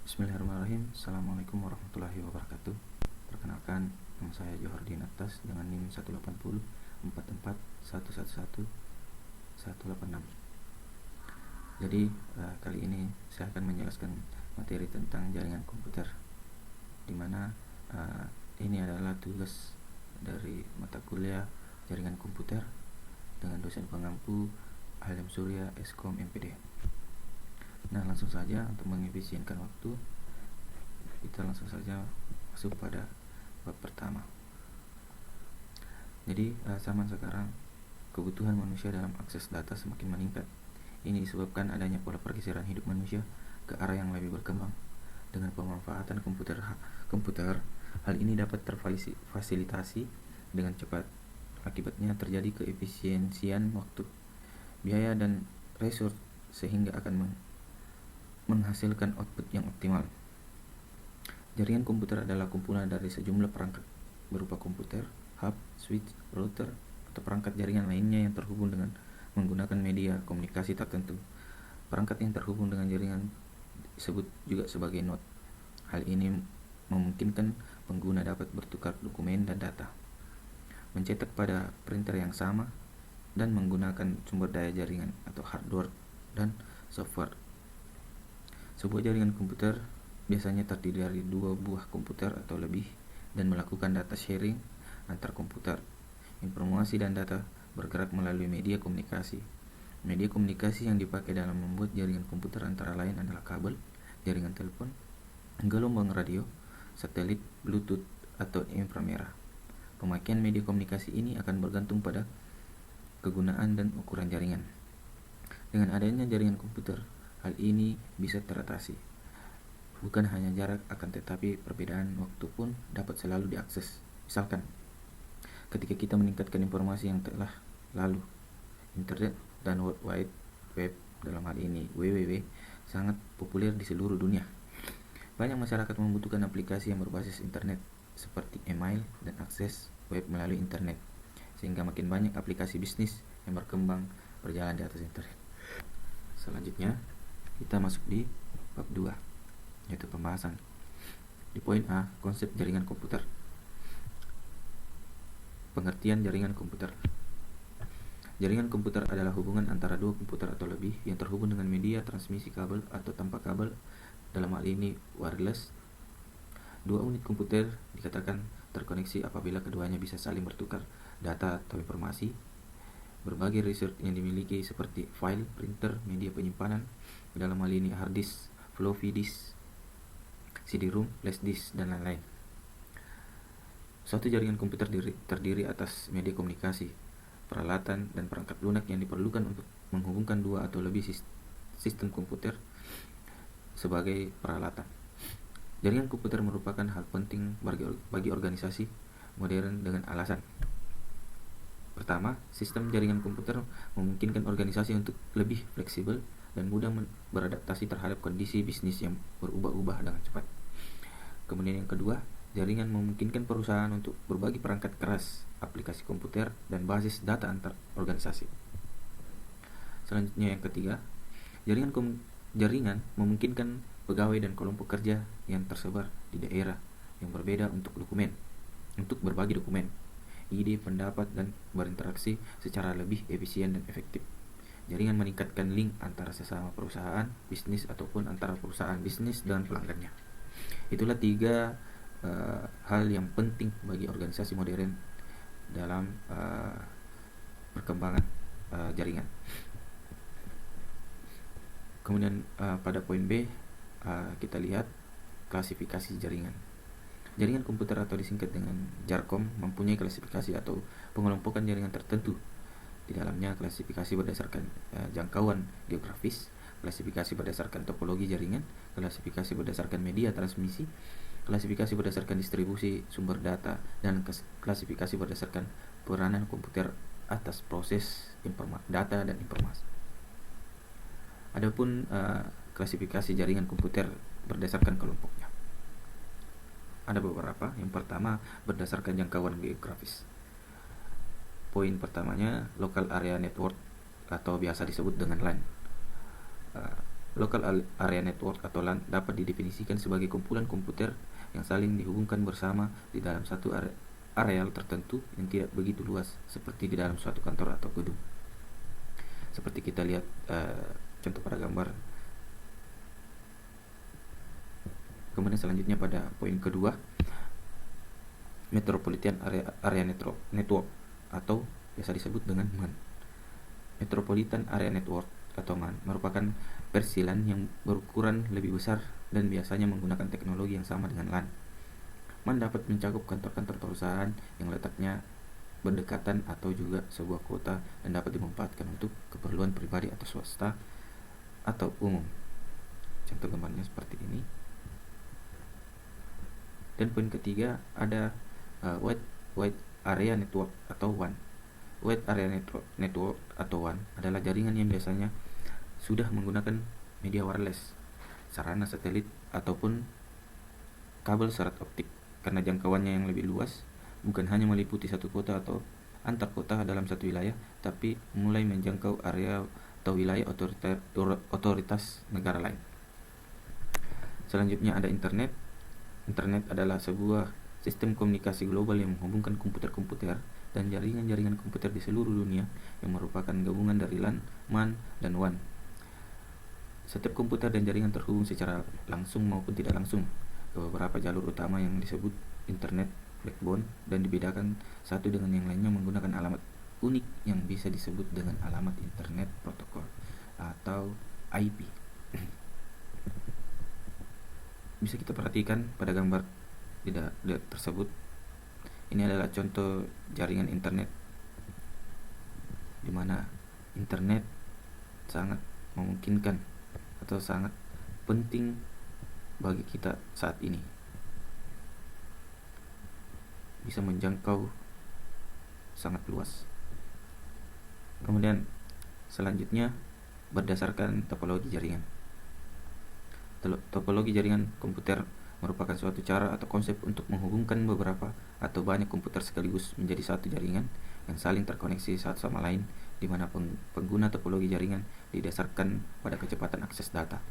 Bismillahirrahmanirrahim. Assalamualaikum warahmatullahi wabarakatuh. Perkenalkan, nama saya Johordi Natas dengan NIM 180 44 111 186. Jadi kali ini saya akan menjelaskan materi tentang jaringan komputer, dimana ini adalah tugas dari mata kuliah jaringan komputer dengan dosen pengampu Halim Surya Eskom MPD. Nah, langsung saja untuk mengefisienkan waktu, kita langsung saja masuk pada bab pertama. Jadi zaman sekarang kebutuhan manusia dalam akses data semakin meningkat. Ini disebabkan adanya pola pergeseran hidup manusia ke arah yang lebih berkembang. Dengan pemanfaatan komputer, hal ini dapat terfasilitasi dengan cepat. Akibatnya terjadi keefisiensian waktu, biaya, dan resource, sehingga akan menghasilkan output yang optimal. Jaringan komputer adalah kumpulan dari sejumlah perangkat berupa komputer, hub, switch, router, atau perangkat jaringan lainnya yang terhubung dengan menggunakan media komunikasi tertentu. Perangkat yang terhubung dengan jaringan disebut juga sebagai node. Hal ini memungkinkan pengguna dapat bertukar dokumen dan data, mencetak pada printer yang sama, dan menggunakan sumber daya jaringan atau hardware dan software. Sebuah jaringan komputer biasanya terdiri dari dua buah komputer atau lebih dan melakukan data sharing antar komputer. Informasi dan data bergerak melalui media komunikasi. Media komunikasi yang dipakai dalam membuat jaringan komputer antara lain adalah kabel, jaringan telepon, gelombang radio, satelit, Bluetooth, atau inframerah. Pemakaian media komunikasi ini akan bergantung pada kegunaan dan ukuran jaringan. Dengan adanya jaringan komputer, hal ini bisa teratasi. Bukan hanya jarak, akan tetapi perbedaan waktu pun dapat selalu diakses. Misalkan, ketika kita meningkatkan informasi yang telah lalu, internet dan World Wide Web, dalam hal ini WWW, sangat populer di seluruh dunia. Banyak masyarakat membutuhkan aplikasi yang berbasis internet, seperti email dan akses web melalui internet, sehingga makin banyak aplikasi bisnis yang berkembang berjalan di atas internet. Selanjutnya, kita masuk di bab 2, yaitu pembahasan. Di poin A, konsep jaringan komputer. Pengertian jaringan komputer. Jaringan komputer adalah hubungan antara dua komputer atau lebih yang terhubung dengan media transmisi kabel atau tanpa kabel, dalam hal ini wireless. Dua unit komputer dikatakan terkoneksi apabila keduanya bisa saling bertukar data atau informasi. Berbagai resource yang dimiliki seperti file, printer, media penyimpanan, dalam hal ini hard disk, floppy disk, CD-ROM, flash disk, dan lain-lain. Suatu jaringan komputer terdiri atas media komunikasi, peralatan, dan perangkat lunak yang diperlukan untuk menghubungkan dua atau lebih sistem komputer sebagai peralatan. Jaringan komputer merupakan hal penting bagi organisasi modern dengan alasan. Pertama, sistem jaringan komputer memungkinkan organisasi untuk lebih fleksibel dan mudah beradaptasi terhadap kondisi bisnis yang berubah-ubah dengan cepat. Kemudian yang kedua, jaringan memungkinkan perusahaan untuk berbagi perangkat keras, aplikasi komputer, dan basis data antar organisasi. Selanjutnya yang ketiga, jaringan memungkinkan pegawai dan kelompok kerja yang tersebar di daerah yang berbeda untuk berbagi dokumen, ide, pendapat, dan berinteraksi secara lebih efisien dan efektif. Jaringan meningkatkan link antara sesama perusahaan bisnis ataupun antara perusahaan bisnis dan pelanggannya. Itulah 3 hal yang penting bagi organisasi modern dalam perkembangan jaringan. Kemudian pada poin B, kita lihat klasifikasi jaringan. Jaringan komputer atau disingkat dengan JARCOM mempunyai klasifikasi atau pengelompokan jaringan tertentu. Di dalamnya klasifikasi berdasarkan jangkauan geografis, klasifikasi berdasarkan topologi jaringan, klasifikasi berdasarkan media transmisi, klasifikasi berdasarkan distribusi sumber data, dan klasifikasi berdasarkan peranan komputer atas proses data dan informasi. Adapun klasifikasi jaringan komputer berdasarkan kelompoknya, ada beberapa. Yang pertama, berdasarkan jangkauan geografis. Poin pertamanya, local area network atau biasa disebut dengan LAN. Local Area Network atau LAN dapat didefinisikan sebagai kumpulan komputer yang saling dihubungkan bersama di dalam satu areal tertentu yang tidak begitu luas, seperti di dalam suatu kantor atau gedung. Seperti kita lihat contoh pada gambar. Kemudian selanjutnya pada poin kedua, Metropolitan Area Network atau biasa disebut dengan MAN. Metropolitan Area Network atau MAN merupakan versi LAN yang berukuran lebih besar dan biasanya menggunakan teknologi yang sama dengan LAN. MAN dapat mencakup kantor-kantor perusahaan yang letaknya berdekatan atau juga sebuah kota dan dapat dimanfaatkan untuk keperluan pribadi atau swasta atau umum. Contoh gambarnya seperti ini. Dan poin ketiga ada Wide Area Network atau WAN. Wide Area Network atau WAN adalah jaringan yang biasanya sudah menggunakan media wireless, sarana satelit ataupun kabel serat optik, karena jangkauannya yang lebih luas, bukan hanya meliputi satu kota atau antar kota dalam satu wilayah, tapi mulai menjangkau area atau wilayah otoritas negara lain. Selanjutnya ada internet. Internet adalah sebuah sistem komunikasi global yang menghubungkan komputer-komputer dan jaringan-jaringan komputer di seluruh dunia yang merupakan gabungan dari LAN, MAN, dan WAN. Setiap komputer dan jaringan terhubung secara langsung maupun tidak langsung ke beberapa jalur utama yang disebut internet backbone dan dibedakan satu dengan yang lainnya menggunakan alamat unik yang bisa disebut dengan alamat internet protokol atau IP. Bisa kita perhatikan pada gambar tidak tersebut. Ini adalah contoh jaringan internet, di mana internet sangat memungkinkan atau sangat penting bagi kita saat ini, bisa menjangkau sangat luas. Kemudian selanjutnya berdasarkan topologi jaringan. Topologi jaringan komputer merupakan suatu cara atau konsep untuk menghubungkan beberapa atau banyak komputer sekaligus menjadi satu jaringan yang saling terkoneksi satu sama lain, di mana pengguna topologi jaringan didasarkan pada kecepatan akses data,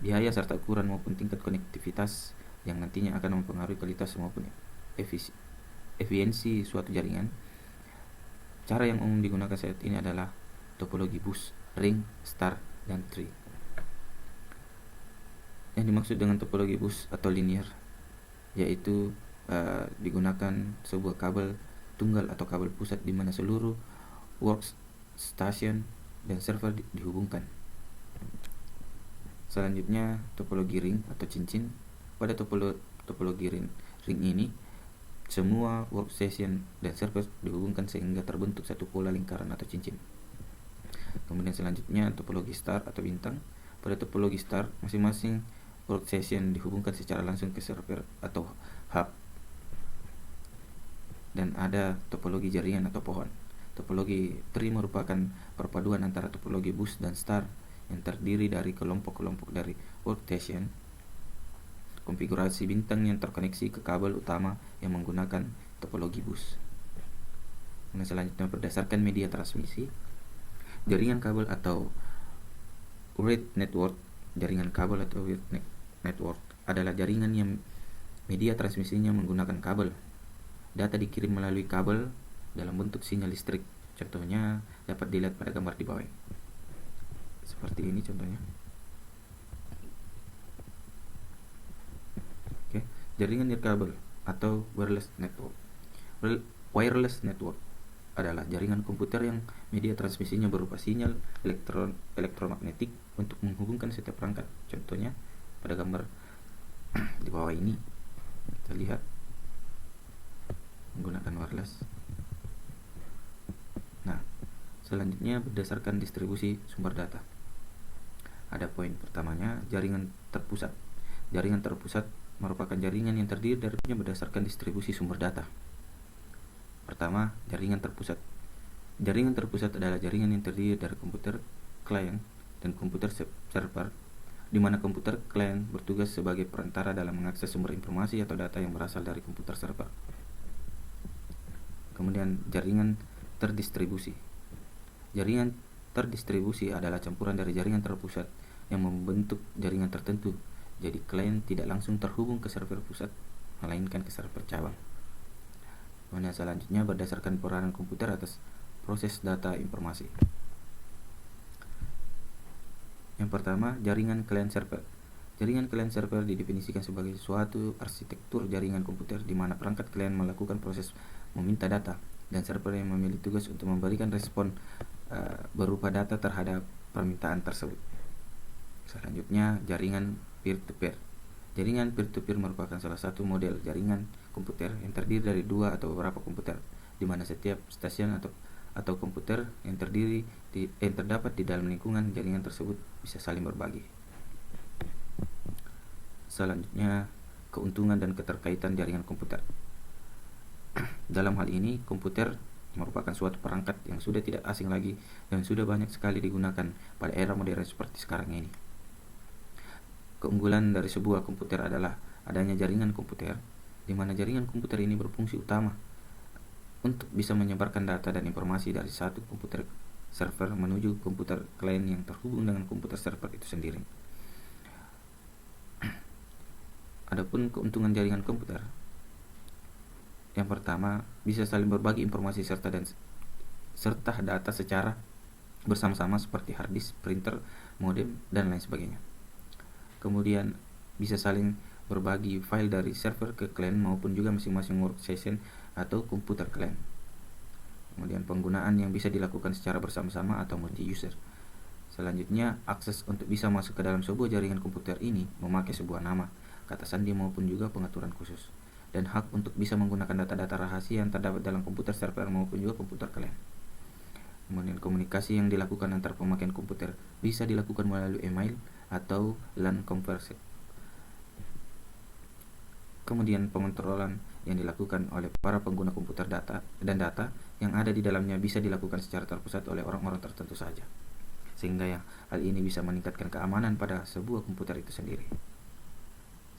biaya serta ukuran maupun tingkat konektivitas yang nantinya akan mempengaruhi kualitas maupun efisiensi suatu jaringan. Cara yang umum digunakan saat ini adalah topologi bus, ring, star, dan tree. Yang dimaksud dengan topologi bus atau linear yaitu digunakan sebuah kabel tunggal atau kabel pusat di mana seluruh workstation dan server dihubungkan. Selanjutnya topologi ring atau cincin. Pada topologi ring ini semua workstation dan server dihubungkan sehingga terbentuk satu pola lingkaran atau cincin. Kemudian selanjutnya topologi star atau bintang. Pada topologi star masing-masing workstation dihubungkan secara langsung ke server atau hub. Dan ada topologi jaringan atau pohon. Topologi tree merupakan perpaduan antara topologi bus dan star yang terdiri dari kelompok-kelompok dari workstation, konfigurasi bintang yang terkoneksi ke kabel utama yang menggunakan topologi bus. Nah, selanjutnya berdasarkan media transmisi, jaringan kabel atau wired network. Jaringan kabel atau wired network adalah jaringan yang media transmisinya menggunakan kabel. Data dikirim melalui kabel dalam bentuk sinyal listrik. Contohnya dapat dilihat pada gambar di bawah. Seperti ini contohnya. Oke, jaringan nirkabel atau wireless network. Wireless network adalah jaringan komputer yang media transmisinya berupa sinyal elektromagnetik untuk menghubungkan setiap perangkat. Contohnya pada gambar di bawah ini kita lihat menggunakan wireless. Nah, selanjutnya berdasarkan distribusi sumber data. Ada poin pertamanya, jaringan terpusat. Jaringan terpusat merupakan jaringan yang terdiri darinya berdasarkan distribusi sumber data. Pertama, jaringan terpusat. Jaringan terpusat adalah jaringan yang terdiri dari komputer klien dan komputer server, di mana komputer klien bertugas sebagai perantara dalam mengakses sumber informasi atau data yang berasal dari komputer server. Kemudian jaringan terdistribusi. Jaringan terdistribusi adalah campuran dari jaringan terpusat yang membentuk jaringan tertentu. Jadi klien tidak langsung terhubung ke server pusat, melainkan ke server cabang. Kemudian selanjutnya berdasarkan peranan komputer atas proses data informasi. Yang pertama, jaringan client server. Jaringan client server didefinisikan sebagai suatu arsitektur jaringan komputer di mana perangkat klien melakukan proses meminta data dan server yang memiliki tugas untuk memberikan respon berupa data terhadap permintaan tersebut. Selanjutnya, jaringan peer-to-peer. Jaringan peer-to-peer merupakan salah satu model jaringan komputer yang terdiri dari dua atau beberapa komputer, di mana setiap stasiun atau komputer yang terdapat di dalam lingkungan jaringan tersebut bisa saling berbagi. Selanjutnya, keuntungan dan keterkaitan jaringan komputer. Dalam hal ini, komputer merupakan suatu perangkat yang sudah tidak asing lagi dan sudah banyak sekali digunakan pada era modern seperti sekarang ini. Keunggulan dari sebuah komputer adalah adanya jaringan komputer, di mana jaringan komputer ini berfungsi utama untuk bisa menyebarkan data dan informasi dari satu komputer server menuju komputer klien yang terhubung dengan komputer server itu sendiri. Adapun keuntungan jaringan komputer, yang pertama, bisa saling berbagi informasi serta data secara bersama-sama seperti hard disk, printer, modem, dan lain sebagainya. Kemudian bisa saling berbagi file dari server ke klien maupun juga masing-masing workstation atau komputer klien. Kemudian penggunaan yang bisa dilakukan secara bersama-sama atau multi-user. Selanjutnya, akses untuk bisa masuk ke dalam sebuah jaringan komputer ini memakai sebuah nama, kata sandi maupun juga pengaturan khusus, dan hak untuk bisa menggunakan data-data rahasia yang terdapat dalam komputer server maupun juga komputer klien. Kemudian komunikasi yang dilakukan antar pemakaian komputer bisa dilakukan melalui email atau LAN conversation. Kemudian pengontrolan yang dilakukan oleh para pengguna komputer data yang ada di dalamnya bisa dilakukan secara terpusat oleh orang-orang tertentu saja, sehingga hal ini bisa meningkatkan keamanan pada sebuah komputer itu sendiri.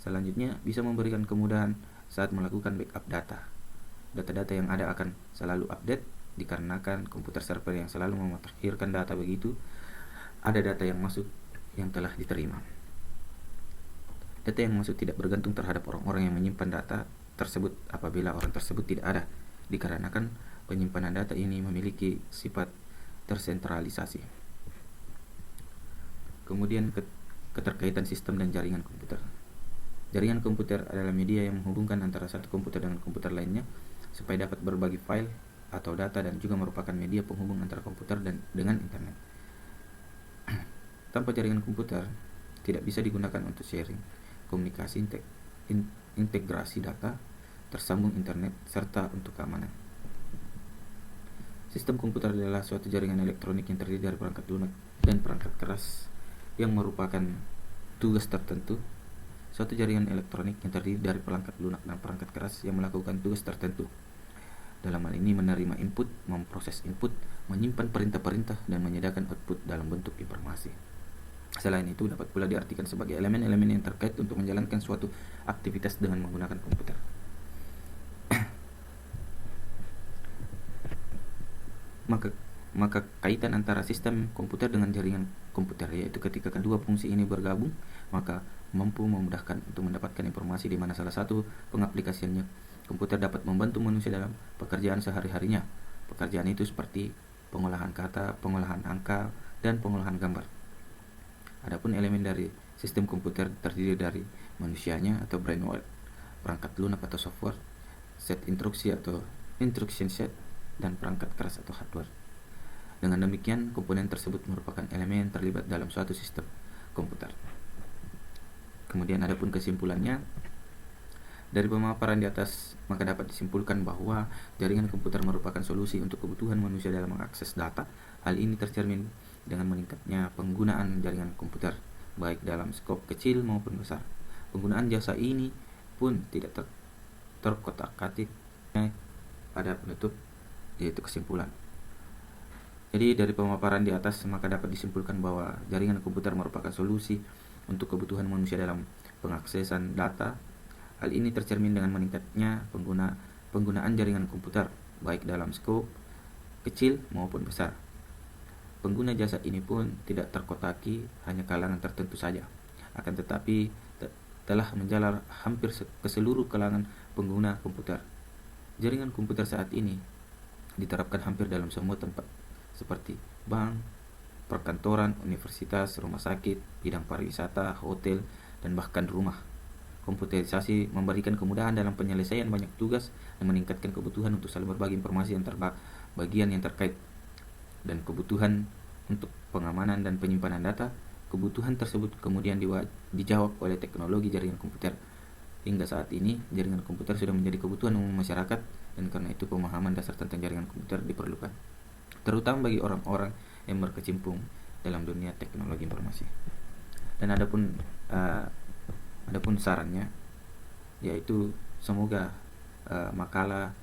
Selanjutnya, bisa memberikan kemudahan saat melakukan backup data. Data-data yang ada akan selalu update dikarenakan komputer server yang selalu memutakhirkan data, begitu ada data yang masuk yang telah diterima. Data yang masuk tidak bergantung terhadap orang-orang yang menyimpan data tersebut apabila orang tersebut tidak ada, dikarenakan penyimpanan data ini memiliki sifat tersentralisasi. Kemudian keterkaitan sistem dan jaringan komputer. Jaringan komputer adalah media yang menghubungkan antara satu komputer dengan komputer lainnya supaya dapat berbagi file atau data dan juga merupakan media penghubung antara komputer dengan internet. Tanpa jaringan komputer, tidak bisa digunakan untuk sharing, komunikasi, integrasi data, tersambung internet, serta untuk keamanan. Sistem komputer adalah suatu jaringan elektronik yang terdiri dari perangkat lunak dan perangkat keras yang merupakan tugas tertentu. Suatu jaringan elektronik yang terdiri dari perangkat lunak dan perangkat keras yang melakukan tugas tertentu. Dalam hal ini menerima input, memproses input, menyimpan perintah-perintah, dan menyediakan output dalam bentuk informasi. Selain itu, dapat pula diartikan sebagai elemen-elemen yang terkait untuk menjalankan suatu aktivitas dengan menggunakan komputer. Maka kaitan antara sistem komputer dengan jaringan komputer, yaitu ketika kedua fungsi ini bergabung, maka mampu memudahkan untuk mendapatkan informasi, di mana salah satu pengaplikasiannya komputer dapat membantu manusia dalam pekerjaan sehari-harinya. Pekerjaan itu seperti pengolahan kata, pengolahan angka, dan pengolahan gambar. Adapun elemen dari sistem komputer terdiri dari manusianya atau brainware, perangkat lunak atau software, set instruksi atau instruction set, dan perangkat keras atau hardware. Dengan demikian, komponen tersebut merupakan elemen yang terlibat dalam suatu sistem komputer. Kemudian adapun kesimpulannya, dari pemaparan di atas maka dapat disimpulkan bahwa jaringan komputer merupakan solusi untuk kebutuhan manusia dalam mengakses data. Hal ini tercermin dengan meningkatnya penggunaan jaringan komputer, baik dalam skop kecil maupun besar. Penggunaan jasa ini pun tidak terkotak-katik pada penutup, yaitu kesimpulan. Jadi dari pemaparan di atas maka dapat disimpulkan bahwa jaringan komputer merupakan solusi untuk kebutuhan manusia dalam pengaksesan data. Hal ini tercermin dengan meningkatnya penggunaan jaringan komputer baik dalam skop kecil maupun besar. Pengguna jasa ini pun tidak terkotaki hanya kalangan tertentu saja, akan tetapi telah menjalar hampir ke seluruh kalangan pengguna komputer. Jaringan komputer saat ini diterapkan hampir dalam semua tempat, seperti bank, perkantoran, universitas, rumah sakit, bidang pariwisata, hotel, dan bahkan rumah. Komputerisasi memberikan kemudahan dalam penyelesaian banyak tugas dan meningkatkan kebutuhan untuk saling berbagi informasi antar bagian yang terkait, dan kebutuhan untuk pengamanan dan penyimpanan data. Kebutuhan tersebut kemudian dijawab oleh teknologi jaringan komputer. Hingga saat ini, jaringan komputer sudah menjadi kebutuhan umum masyarakat, dan karena itu pemahaman dasar tentang jaringan komputer diperlukan, terutama bagi orang-orang yang berkecimpung dalam dunia teknologi informasi. Dan adapun sarannya, yaitu semoga makalah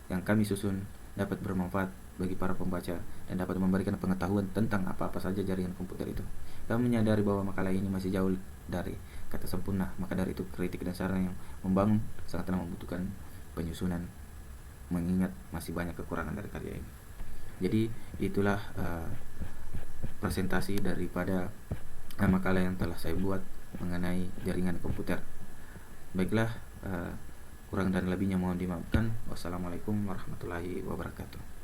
yang kami susun dapat bermanfaat bagi para pembaca dan dapat memberikan pengetahuan tentang apa-apa saja jaringan komputer itu. Kami menyadari bahwa makalah ini masih jauh dari kata sempurna, maka dari itu kritik dan saran yang membangun sangatlah membutuhkan penyusunan, mengingat masih banyak kekurangan dari karya ini. Jadi itulah presentasi daripada makalah yang telah saya buat mengenai jaringan komputer. Baiklah, kurang dan lebihnya mohon dimaafkan. Wassalamualaikum warahmatullahi wabarakatuh.